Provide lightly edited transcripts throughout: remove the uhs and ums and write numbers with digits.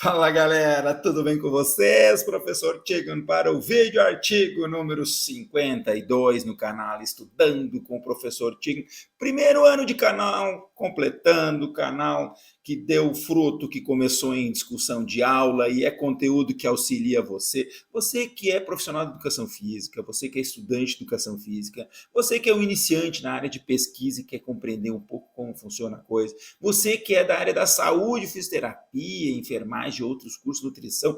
Fala galera, tudo bem com vocês? Professor Tigan para o vídeo artigo número 52 no canal Estudando com o Professor Tigan. Primeiro ano de canal, completando o canal que deu fruto, que começou em discussão de aula e é conteúdo que auxilia você. Você que é profissional de educação física, você que é estudante de educação física, você que é um iniciante na área de pesquisa e quer compreender um pouco como funciona a coisa, você que é da área da saúde, fisioterapia, enfermagem, outros cursos de nutrição,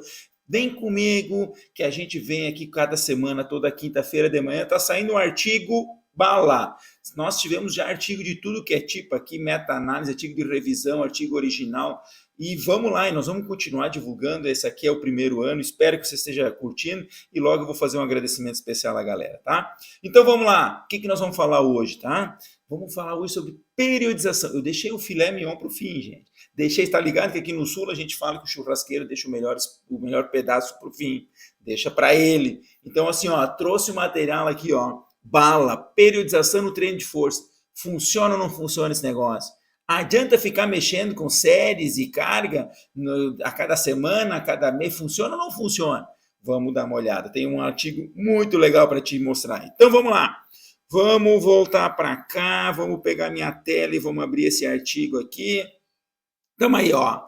vem comigo que a gente vem aqui cada semana, toda quinta-feira de manhã, está saindo um artigo bala. Nós tivemos já artigo de tudo que é tipo aqui, meta-análise, artigo de revisão, artigo original, e vamos lá, e nós vamos continuar divulgando. Esse aqui é o primeiro ano, espero que você esteja curtindo, e logo eu vou fazer um agradecimento especial à galera, tá? Então vamos lá, o que nós vamos falar hoje, tá? Vamos falar hoje sobre periodização. Eu deixei o filé mignon para o fim, gente. Deixei, está ligado que aqui no sul a gente fala que o churrasqueiro deixa o melhor pedaço para o fim, deixa para ele. Então, assim, ó, trouxe o material aqui, ó, bala, periodização no treino de força. Funciona ou não funciona esse negócio? Adianta ficar mexendo com séries e carga a cada semana, a cada mês? Funciona ou não funciona? Vamos dar uma olhada. Tem um artigo muito legal para te mostrar. Então, vamos lá. Vamos voltar para cá, vamos pegar minha tela e vamos abrir esse artigo aqui. Então aí, ó,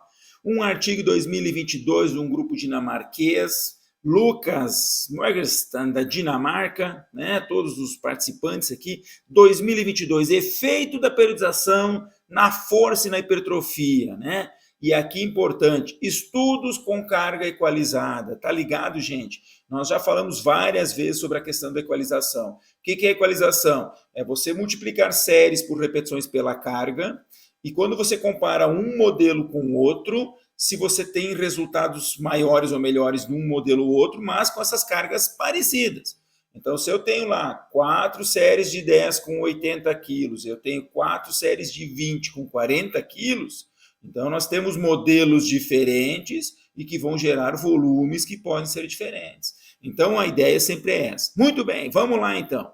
um artigo 2022 de um grupo dinamarquês, Lucas Morgenstern, da Dinamarca, né, todos os participantes aqui, 2022, efeito da periodização na força e na hipertrofia, né? E aqui importante, estudos com carga equalizada, tá ligado, gente? Nós já falamos várias vezes sobre a questão da equalização. O que é equalização? É você multiplicar séries por repetições pela carga, e quando você compara um modelo com o outro, se você tem resultados maiores ou melhores num modelo ou outro, mas com essas cargas parecidas. Então, se eu tenho lá 4 séries de 10 com 80 quilos, eu tenho 4 séries de 20 com 40 quilos, então nós temos modelos diferentes e que vão gerar volumes que podem ser diferentes. Então, a ideia sempre é essa. Muito bem, vamos lá então.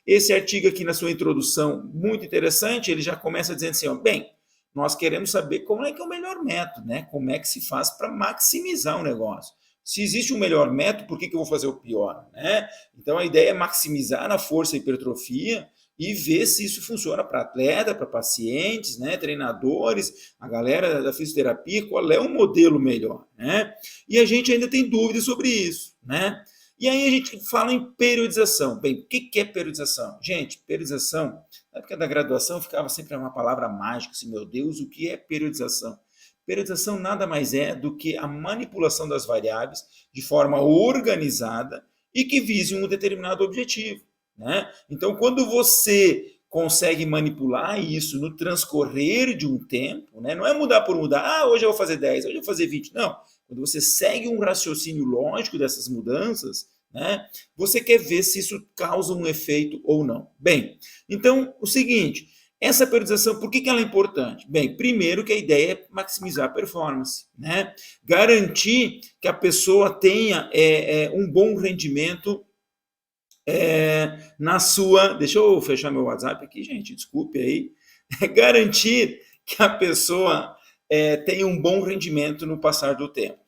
Esse artigo aqui na sua introdução, muito interessante, ele já começa dizendo assim, ó, bem, nós queremos saber como é que é o melhor método, né? Como é que se faz para maximizar o negócio. Se existe um melhor método, por que eu vou fazer o pior, né? Então a ideia é maximizar a força e hipertrofia e ver se isso funciona para atleta, para pacientes, né, treinadores, a galera da fisioterapia, qual é o modelo melhor, né? E a gente ainda tem dúvidas sobre isso, né? E aí a gente fala em periodização. Bem, o que é periodização? Gente, periodização, na época da graduação ficava sempre uma palavra mágica, assim, meu Deus, o que é periodização? Periodização nada mais é do que a manipulação das variáveis de forma organizada e que vise um determinado objetivo, né? Então, quando você consegue manipular isso no transcorrer de um tempo, né? Não é mudar por mudar, hoje eu vou fazer 10, hoje eu vou fazer 20, não. Quando você segue um raciocínio lógico dessas mudanças, né, você quer ver se isso causa um efeito ou não. Bem, então, o seguinte, essa periodização, por que ela é importante? Bem, primeiro que a ideia é maximizar a performance, né? Garantir que a pessoa tenha um bom rendimento na sua... Deixa eu fechar meu WhatsApp aqui, gente, desculpe aí. Garantir que a pessoa tenha um bom rendimento no passar do tempo.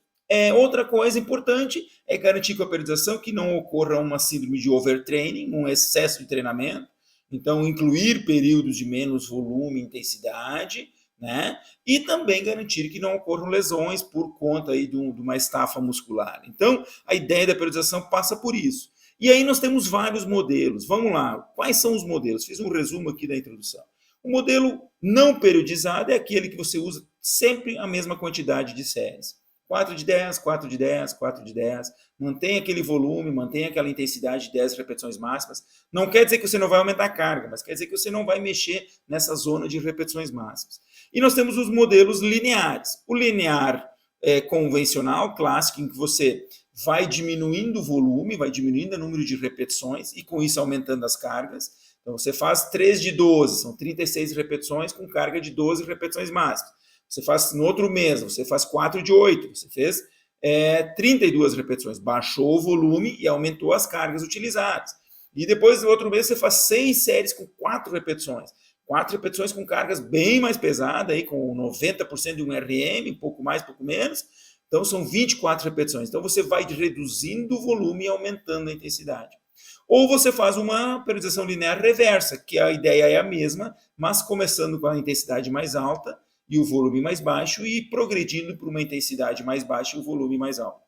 Outra coisa importante é garantir com a periodização que não ocorra uma síndrome de overtraining, um excesso de treinamento. Então, incluir períodos de menos volume e intensidade, né? E também garantir que não ocorram lesões por conta aí de uma estafa muscular. Então, a ideia da periodização passa por isso. E aí nós temos vários modelos. Vamos lá, quais são os modelos? Fiz um resumo aqui da introdução. O modelo não periodizado é aquele que você usa sempre a mesma quantidade de séries. 4 de 10, 4 de 10, 4 de 10. Mantém aquele volume, mantém aquela intensidade de 10 repetições máximas. Não quer dizer que você não vai aumentar a carga, mas quer dizer que você não vai mexer nessa zona de repetições máximas. E nós temos os modelos lineares. O linear convencional, clássico, em que você vai diminuindo o volume, vai diminuindo o número de repetições e com isso aumentando as cargas. Então você faz 3 de 12, são 36 repetições com carga de 12 repetições máximas. Você faz no outro mês, você faz 4 de 8, você fez 32 repetições, baixou o volume e aumentou as cargas utilizadas. E depois no outro mês você faz 6 séries com 4 repetições. 4 repetições com cargas bem mais pesadas, aí, com 90% de um RM, pouco mais, pouco menos, Então, são 24 repetições. Então, você vai reduzindo o volume e aumentando a intensidade. Ou você faz uma periodização linear reversa, que a ideia é a mesma, mas começando com a intensidade mais alta e o volume mais baixo e progredindo para uma intensidade mais baixa e o volume mais alto.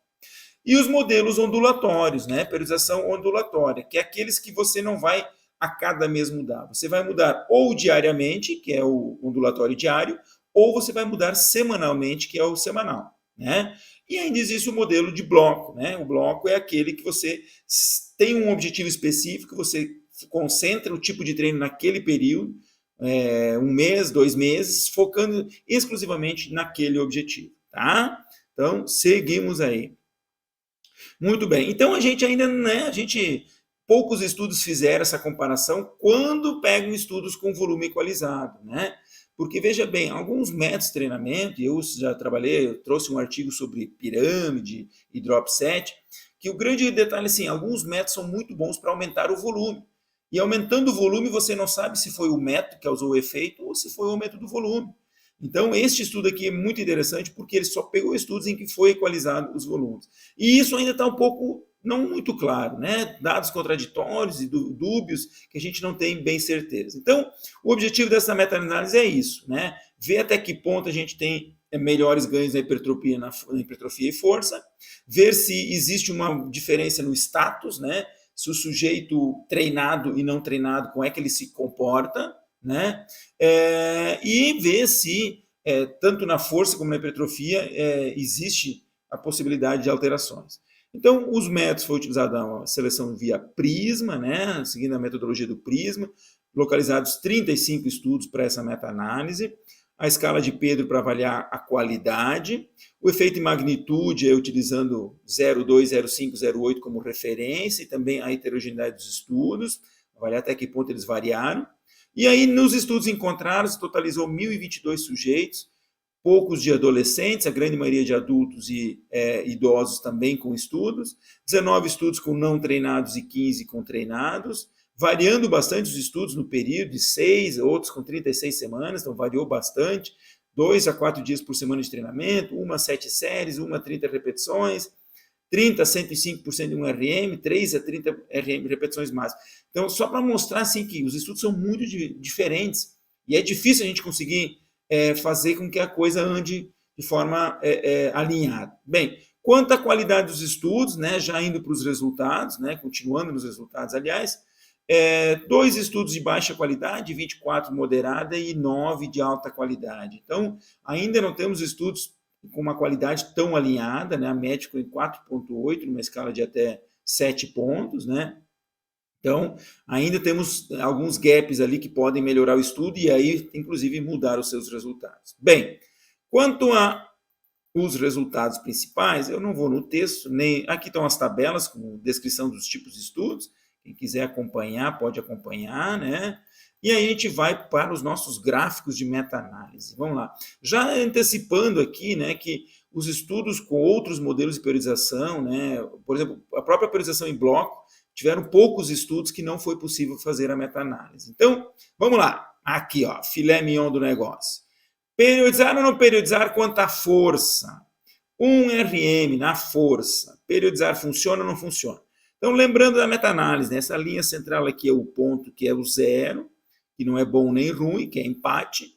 E os modelos ondulatórios, né? Periodização ondulatória, que é aqueles que você não vai a cada mês mudar. Você vai mudar ou diariamente, que é o ondulatório diário, ou você vai mudar semanalmente, que é o semanal, né? E ainda existe o modelo de bloco, né? O bloco é aquele que você tem um objetivo específico, você concentra o tipo de treino naquele período, um mês, 2 meses, focando exclusivamente naquele objetivo, tá? Então, seguimos aí. Muito bem. Então, a gente ainda, né, poucos estudos fizeram essa comparação quando pegam estudos com volume equalizado, né? Porque, veja bem, alguns métodos de treinamento, eu já trabalhei, eu trouxe um artigo sobre pirâmide e drop set, que o grande detalhe, assim, alguns métodos são muito bons para aumentar o volume. E aumentando o volume, você não sabe se foi o método que causou o efeito ou se foi o aumento do volume. Então, este estudo aqui é muito interessante porque ele só pegou estudos em que foi equalizado os volumes. E isso ainda está um pouco, não muito claro, né? Dados contraditórios e dúbios que a gente não tem bem certeza. Então, o objetivo dessa meta-análise é isso, né? Ver até que ponto a gente tem melhores ganhos na hipertrofia e força, ver se existe uma diferença no status, né? Se o sujeito treinado e não treinado, como é que ele se comporta, né? E ver se, tanto na força como na hipertrofia, existe a possibilidade de alterações. Então, os métodos foi utilizada uma seleção via Prisma, né? Seguindo a metodologia do Prisma, localizados 35 estudos para essa meta-análise, a escala de Pedro para avaliar a qualidade, o efeito em magnitude utilizando 0,2, 0,5, 0,8 como referência e também a heterogeneidade dos estudos, avaliar até que ponto eles variaram. E aí, nos estudos encontrados, totalizou 1.022 sujeitos, poucos de adolescentes, a grande maioria de adultos e idosos também com estudos, 19 estudos com não treinados e 15 com treinados, variando bastante os estudos no período de 6, outros com 36 semanas, então variou bastante, 2 a 4 dias por semana de treinamento, uma a 7 séries, uma a 30 repetições, 30 a 105% de um RM, 3 a 30 RM repetições máximas. Então, só para mostrar assim, que os estudos são muito diferentes e é difícil a gente conseguir fazer com que a coisa ande de forma alinhada. Bem, quanto à qualidade dos estudos, né, já indo para os resultados, né, continuando nos resultados, aliás, 2 estudos de baixa qualidade, 24 moderada e 9 de alta qualidade. Então, ainda não temos estudos com uma qualidade tão alinhada, né? A média ficou em 4,8, numa escala de até 7 pontos, né? Então, ainda temos alguns gaps ali que podem melhorar o estudo e aí, inclusive, mudar os seus resultados. Bem, quanto a os resultados principais, eu não vou no texto, nem aqui estão as tabelas com descrição dos tipos de estudos, quem quiser acompanhar, pode acompanhar, né? E aí a gente vai para os nossos gráficos de meta-análise. Vamos lá. Já antecipando aqui, né, que os estudos com outros modelos de periodização, né, por exemplo, a própria periodização em bloco, tiveram poucos estudos que não foi possível fazer a meta-análise. Então, vamos lá. Aqui, ó, filé mignon do negócio. Periodizar ou não periodizar quanto à força? 1 RM na força. Periodizar funciona ou não funciona? Então, lembrando da meta-análise, né? Essa linha central aqui é o ponto que é o 0, que não é bom nem ruim, que é empate.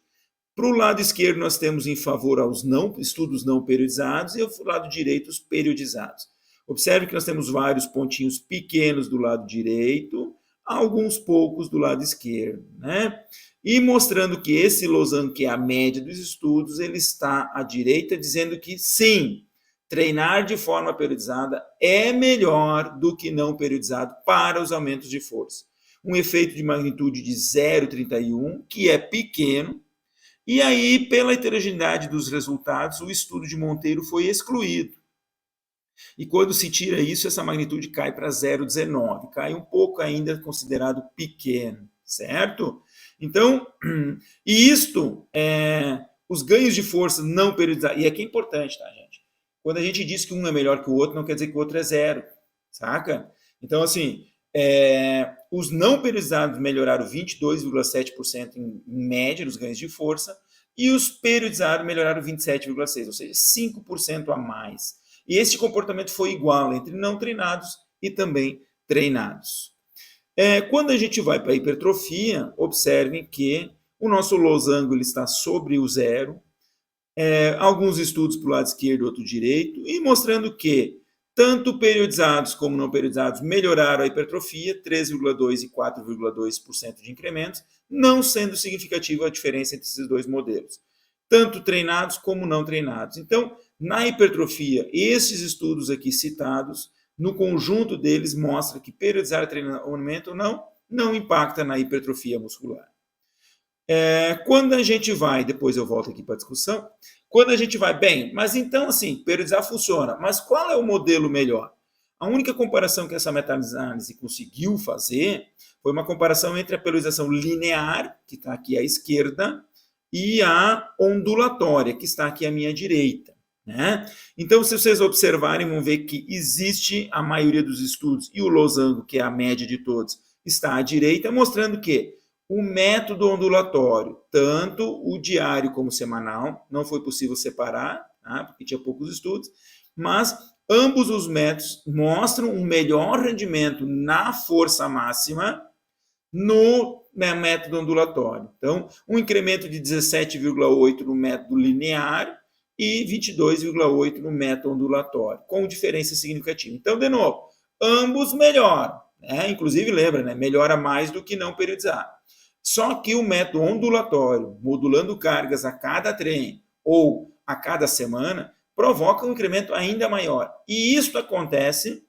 Para o lado esquerdo, nós temos em favor aos estudos não periodizados e o lado direito, os periodizados. Observe que nós temos vários pontinhos pequenos do lado direito, alguns poucos do lado esquerdo, né? E mostrando que esse losango, que é a média dos estudos, ele está à direita, dizendo que sim, treinar de forma periodizada é melhor do que não periodizado para os aumentos de força. Um efeito de magnitude de 0,31, que é pequeno, e aí, pela heterogeneidade dos resultados, o estudo de Monteiro foi excluído. E quando se tira isso, essa magnitude cai para 0,19, cai um pouco ainda, considerado pequeno, certo? Então, e isto, os ganhos de força não periodizados, e aqui é importante, tá, gente? Quando a gente diz que um é melhor que o outro, não quer dizer que o outro é 0, saca? Então, assim, os não periodizados melhoraram 22,7% em média nos ganhos de força, e os periodizados melhoraram 27,6%, ou seja, 5% a mais. E esse comportamento foi igual entre não treinados e também treinados. Quando a gente vai para a hipertrofia, observem que o nosso losango ele está sobre o zero, alguns estudos para o lado esquerdo e outro direito, e mostrando que tanto periodizados como não periodizados melhoraram a hipertrofia, 3,2% e 4,2% de incrementos, não sendo significativa a diferença entre esses dois modelos, tanto treinados como não treinados. Então, na hipertrofia, esses estudos aqui citados, no conjunto deles, mostra que periodizar treinamento ou não impacta na hipertrofia muscular. Quando a gente vai, depois eu volto aqui para a discussão, quando a gente vai, bem, mas então assim, periodizar funciona, mas qual é o modelo melhor? A única comparação que essa meta-análise conseguiu fazer foi uma comparação entre a periodização linear, que está aqui à esquerda, e a ondulatória, que está aqui à minha direita. Né? Então, se vocês observarem, vão ver que existe a maioria dos estudos, e o losango, que é a média de todos, está à direita, mostrando que o método ondulatório, tanto o diário como o semanal, não foi possível separar, tá? Porque tinha poucos estudos, mas ambos os métodos mostram um melhor rendimento na força máxima no método ondulatório. Então, um incremento de 17,8 no método linear e 22,8 no método ondulatório, com diferença significativa. Então, de novo, ambos melhoram, né? Inclusive, lembra, né? Melhora mais do que não periodizar. Só que o método ondulatório, modulando cargas a cada treino ou a cada semana, provoca um incremento ainda maior. E isso acontece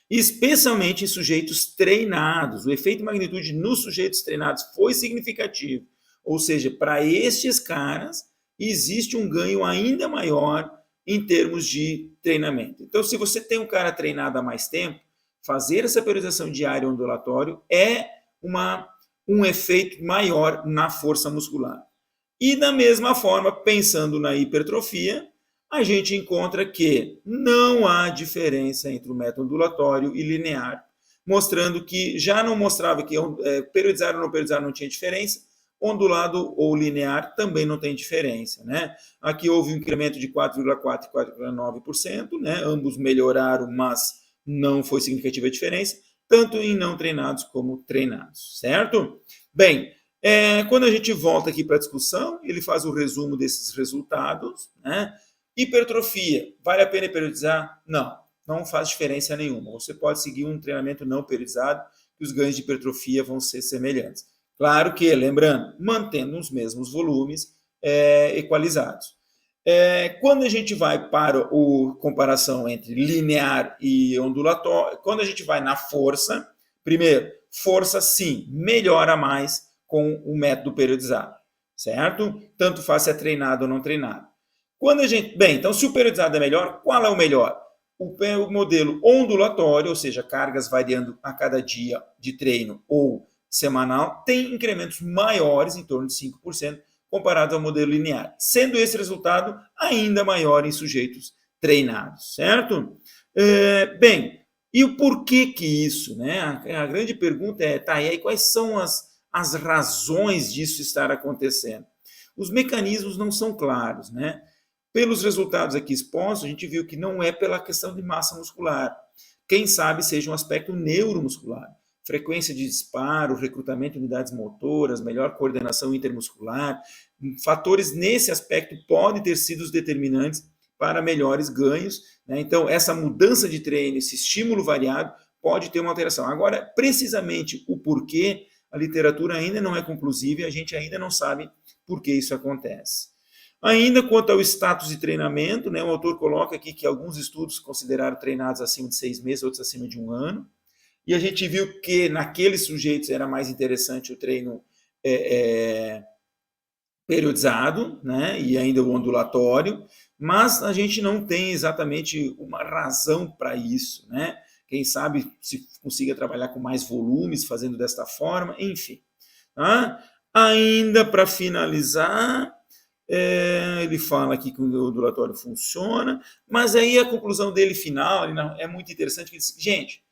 especialmente em sujeitos treinados. O efeito de magnitude nos sujeitos treinados foi significativo. Ou seja, para estes caras, existe um ganho ainda maior em termos de treinamento. Então, se você tem um cara treinado há mais tempo, fazer essa periodização diária ondulatório é um efeito maior na força muscular. E da mesma forma, pensando na hipertrofia, a gente encontra que não há diferença entre o método ondulatório e linear, mostrando que já não mostrava que periodizar ou não periodizar não tinha diferença, ondulado ou linear também não tem diferença. Né? Aqui houve um incremento de 4,4% e 4,9%, né? Ambos melhoraram, mas não foi significativa a diferença, tanto em não treinados como treinados, certo? Bem, quando a gente volta aqui para a discussão, ele faz o resumo desses resultados, né? Hipertrofia, vale a pena periodizar? Não faz diferença nenhuma. Você pode seguir um treinamento não periodizado, que os ganhos de hipertrofia vão ser semelhantes. Claro que, lembrando, mantendo os mesmos volumes equalizados. Quando a gente vai para a comparação entre linear e ondulatório, quando a gente vai na força, primeiro, força sim, melhora mais com o método periodizado, certo? Tanto faz se é treinado ou não treinado. Então, se o periodizado é melhor, qual é o melhor? O modelo ondulatório, ou seja, cargas variando a cada dia de treino ou semanal, tem incrementos maiores, em torno de 5%, comparado ao modelo linear, sendo esse resultado ainda maior em sujeitos treinados, certo? Bem, e o porquê que isso, né? A grande pergunta é, e aí quais são as razões disso estar acontecendo? Os mecanismos não são claros, né? Pelos resultados aqui expostos, a gente viu que não é pela questão de massa muscular. Quem sabe seja um aspecto neuromuscular. Frequência de disparo, recrutamento de unidades motoras, melhor coordenação intermuscular. Fatores nesse aspecto podem ter sido os determinantes para melhores ganhos. Né? Então, essa mudança de treino, esse estímulo variado, pode ter uma alteração. Agora, precisamente o porquê, a literatura ainda não é conclusiva e a gente ainda não sabe por que isso acontece. Ainda quanto ao status de treinamento, né, o autor coloca aqui que alguns estudos consideraram treinados acima de 6 meses, outros acima de 1 ano. E a gente viu que naqueles sujeitos era mais interessante o treino periodizado, né, e ainda o ondulatório, mas a gente não tem exatamente uma razão para isso, né? Quem sabe se consiga trabalhar com mais volumes, fazendo desta forma, enfim. Tá? Ainda para finalizar, ele fala aqui que o ondulatório funciona, mas aí a conclusão dele final é muito interessante, que ele diz, gente,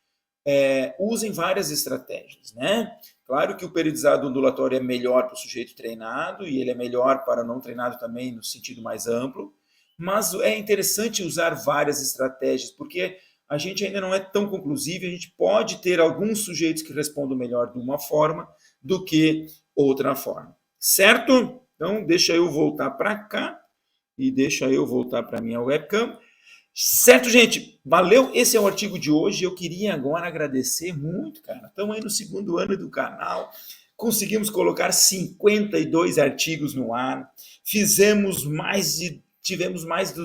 usem várias estratégias, né? Claro que o periodizado ondulatório é melhor para o sujeito treinado e ele é melhor para o não treinado também no sentido mais amplo, mas é interessante usar várias estratégias, porque a gente ainda não é tão conclusivo, a gente pode ter alguns sujeitos que respondam melhor de uma forma do que outra forma. Certo? Então, deixa eu voltar para cá e deixa eu voltar para a minha webcam. Certo, gente? Valeu. Esse é o artigo de hoje. Eu queria agora agradecer muito, cara. Estamos aí no segundo ano do canal. Conseguimos colocar 52 artigos no ar. Tivemos mais de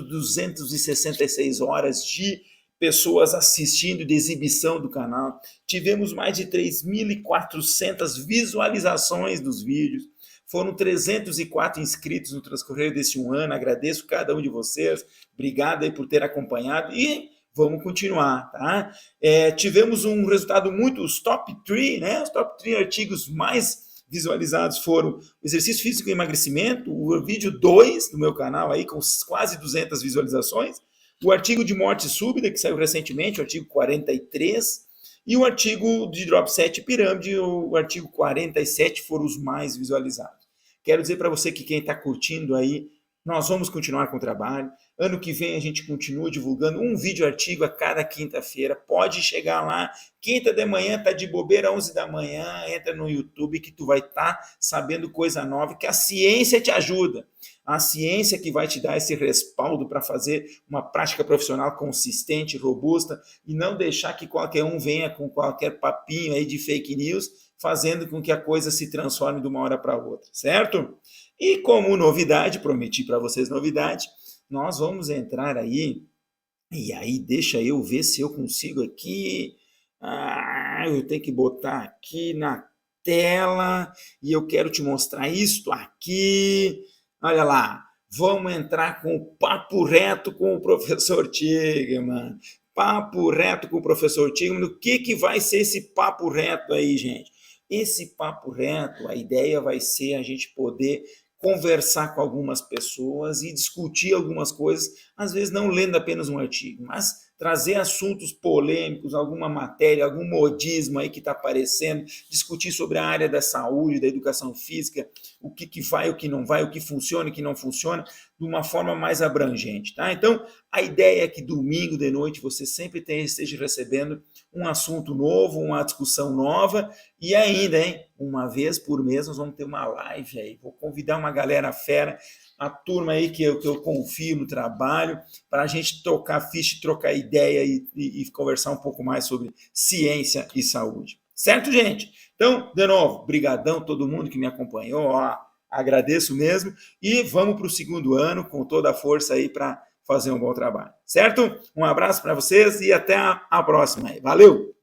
266 horas de pessoas assistindo, de exibição do canal. Tivemos mais de 3.400 visualizações dos vídeos. Foram 304 inscritos no transcorrer desse um ano. Agradeço cada um de vocês. Obrigado aí por ter acompanhado e vamos continuar, tá? Tivemos um resultado muito... Os top 3, né? Os top 3 artigos mais visualizados foram o exercício físico e emagrecimento, o vídeo 2 do meu canal aí com quase 200 visualizações, o artigo de morte súbita que saiu recentemente, o artigo 43, e o artigo de drop set pirâmide, o artigo 47 foram os mais visualizados. Quero dizer para você que quem está curtindo aí, nós vamos continuar com o trabalho. Ano que vem a gente continua divulgando um vídeo artigo a cada quinta-feira. Pode chegar lá, quinta de manhã, tá de bobeira, 11 da manhã, entra no YouTube que tu vai estar sabendo coisa nova, que a ciência te ajuda. A ciência que vai te dar esse respaldo para fazer uma prática profissional consistente, robusta, e não deixar que qualquer um venha com qualquer papinho aí de fake news, fazendo com que a coisa se transforme de uma hora para outra, certo? E como novidade, prometi para vocês novidade, nós vamos entrar aí, e aí deixa eu ver se eu consigo aqui, eu tenho que botar aqui na tela, e eu quero te mostrar isto aqui, olha lá, vamos entrar com o papo reto com o professor Tigman, papo reto com o professor Tigman, o que vai ser esse papo reto aí, gente? Esse papo reto, a ideia vai ser a gente poder conversar com algumas pessoas e discutir algumas coisas, às vezes não lendo apenas um artigo, mas trazer assuntos polêmicos, alguma matéria, algum modismo aí que está aparecendo, discutir sobre a área da saúde, da educação física, o que vai, o que não vai, o que funciona, o que não funciona, de uma forma mais abrangente, tá? Então, a ideia é que domingo de noite você sempre esteja recebendo um assunto novo, uma discussão nova, e ainda, hein, uma vez por mês nós vamos ter uma live aí, vou convidar uma galera fera, a turma aí que eu confio no trabalho, para a gente tocar ficha, trocar ideia e conversar um pouco mais sobre ciência e saúde. Certo, gente? Então, de novo, brigadão todo mundo que me acompanhou, ó, agradeço mesmo, e vamos para o segundo ano com toda a força aí para fazer um bom trabalho. Certo? Um abraço para vocês e até a próxima. Valeu!